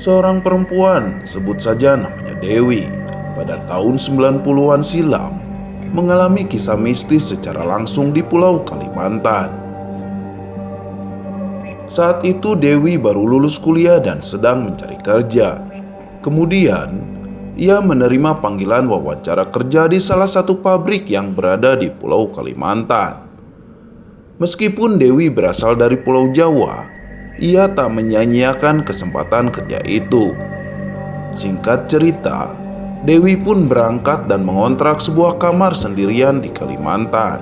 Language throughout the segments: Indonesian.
Seorang perempuan, sebut saja namanya Dewi, pada tahun 90-an silam mengalami kisah mistis secara langsung di Pulau Kalimantan. Saat itu Dewi baru lulus kuliah dan sedang mencari kerja. Kemudian, ia menerima panggilan wawancara kerja di salah satu pabrik yang berada di Pulau Kalimantan. Meskipun Dewi berasal dari Pulau Jawa, ia tak menyia-nyiakan kesempatan kerja itu. Singkat cerita, Dewi pun berangkat dan mengontrak sebuah kamar sendirian di Kalimantan.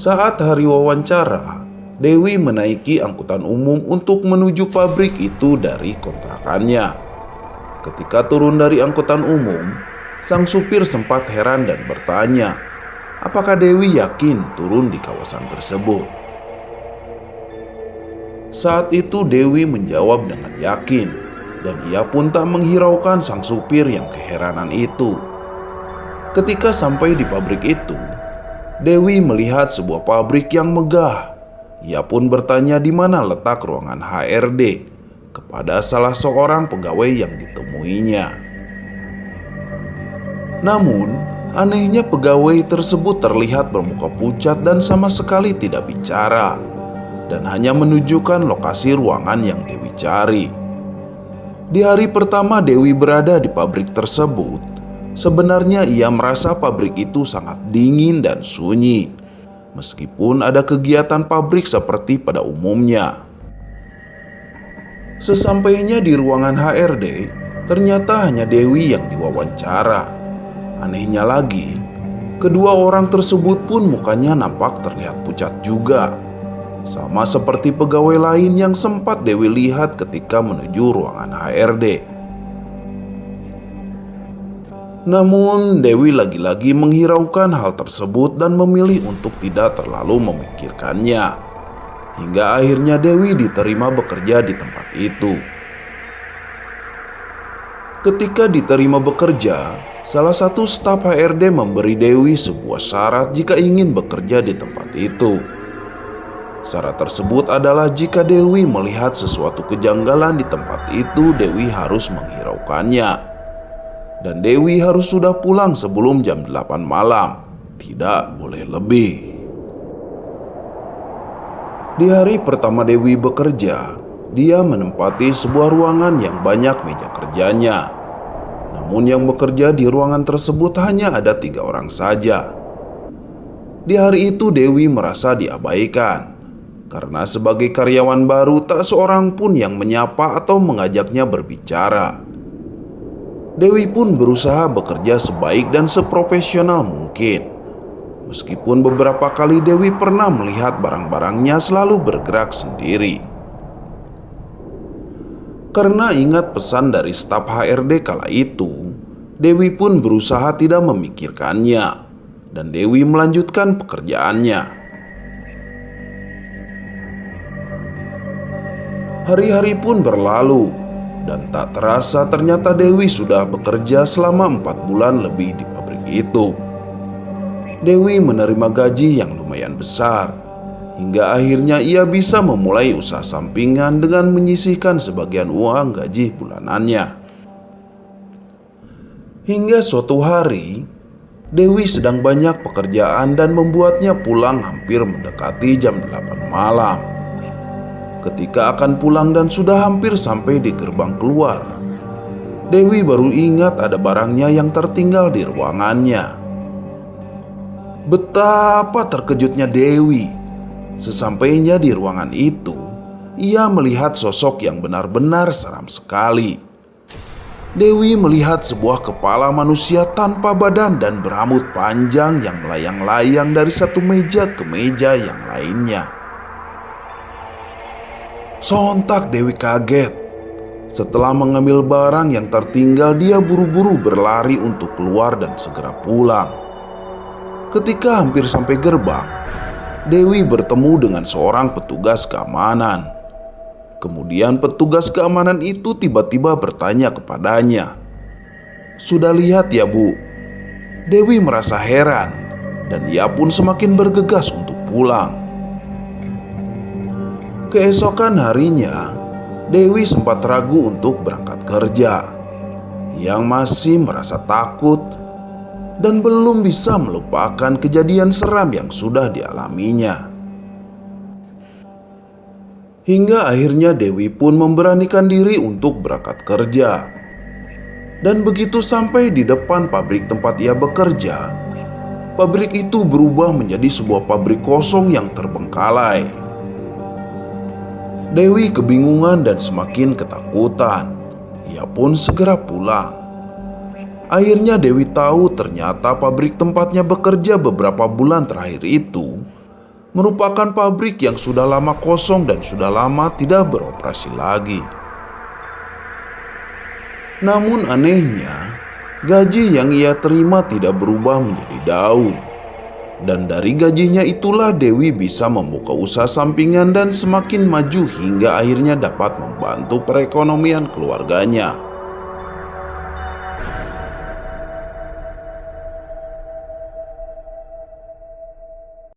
Saat hari wawancara, Dewi menaiki angkutan umum untuk menuju pabrik itu dari kontrakannya. Ketika turun dari angkutan umum, sang supir sempat heran dan bertanya, apakah Dewi yakin turun di kawasan tersebut? Saat itu Dewi menjawab dengan yakin, dan ia pun tak menghiraukan sang supir yang keheranan itu. Ketika sampai di pabrik itu, Dewi melihat sebuah pabrik yang megah. Ia pun bertanya di mana letak ruangan HRD kepada salah seorang pegawai yang ditemuinya. Namun, anehnya pegawai tersebut terlihat bermuka pucat dan sama sekali tidak bicara, dan hanya menunjukkan lokasi ruangan yang Dewi cari. Di hari pertama Dewi berada di pabrik tersebut, sebenarnya ia merasa pabrik itu sangat dingin dan sunyi, meskipun ada kegiatan pabrik seperti pada umumnya. Sesampainya di ruangan HRD, ternyata hanya Dewi yang diwawancara. Anehnya lagi, kedua orang tersebut pun mukanya nampak terlihat pucat juga, sama seperti pegawai lain yang sempat Dewi lihat ketika menuju ruangan HRD. Namun Dewi lagi-lagi menghiraukan hal tersebut dan memilih untuk tidak terlalu memikirkannya. Hingga akhirnya Dewi diterima bekerja di tempat itu. Ketika diterima bekerja, salah satu staf HRD memberi Dewi sebuah syarat jika ingin bekerja di tempat itu. Syarat tersebut adalah jika Dewi melihat sesuatu kejanggalan di tempat itu, Dewi harus menghiraukannya. Dan Dewi harus sudah pulang sebelum jam 8 malam, tidak boleh lebih. Di hari pertama Dewi bekerja, dia menempati sebuah ruangan yang banyak meja kerjanya. Namun yang bekerja di ruangan tersebut hanya ada 3 orang saja. Di hari itu Dewi merasa diabaikan, karena sebagai karyawan baru tak seorang pun yang menyapa atau mengajaknya berbicara. Dewi pun berusaha bekerja sebaik dan seprofesional mungkin. Meskipun beberapa kali Dewi pernah melihat barang-barangnya selalu bergerak sendiri. Karena ingat pesan dari staf HRD kala itu, Dewi pun berusaha tidak memikirkannya, dan Dewi melanjutkan pekerjaannya. Hari-hari pun berlalu, dan tak terasa ternyata Dewi sudah bekerja selama 4 bulan lebih di pabrik itu. Dewi menerima gaji yang lumayan besar, hingga akhirnya ia bisa memulai usaha sampingan dengan menyisihkan sebagian uang gaji bulanannya. Hingga suatu hari, Dewi sedang banyak pekerjaan dan membuatnya pulang hampir mendekati jam 8 malam. Ketika akan pulang dan sudah hampir sampai di gerbang keluar, Dewi baru ingat ada barangnya yang tertinggal di ruangannya. Betapa terkejutnya Dewi. Sesampainya di ruangan itu, ia melihat sosok yang benar-benar seram sekali. Dewi melihat sebuah kepala manusia tanpa badan dan berambut panjang yang melayang-layang dari satu meja ke meja yang lainnya. Sontak Dewi kaget. Setelah mengambil barang yang tertinggal, dia buru-buru berlari untuk keluar dan segera pulang. Ketika hampir sampai gerbang, Dewi bertemu dengan seorang petugas keamanan. Kemudian petugas keamanan itu tiba-tiba bertanya kepadanya, "Sudah lihat ya Bu?" Dewi merasa heran. dan ia pun semakin bergegas untuk pulang. Keesokan harinya, Dewi sempat ragu untuk berangkat kerja. Yang masih merasa takut dan belum bisa melupakan kejadian seram yang sudah dialaminya. Hingga akhirnya Dewi pun memberanikan diri untuk berangkat kerja. Dan begitu sampai di depan pabrik tempat ia bekerja, pabrik itu berubah menjadi sebuah pabrik kosong yang terbengkalai. Dewi kebingungan dan semakin ketakutan. Ia pun segera pulang. Akhirnya Dewi tahu ternyata pabrik tempatnya bekerja beberapa bulan terakhir itu merupakan pabrik yang sudah lama kosong dan sudah lama tidak beroperasi lagi. Namun anehnya, gaji yang ia terima tidak berubah menjadi daun. Dan dari gajinya itulah Dewi bisa membuka usaha sampingan dan semakin maju hingga akhirnya dapat membantu perekonomian keluarganya.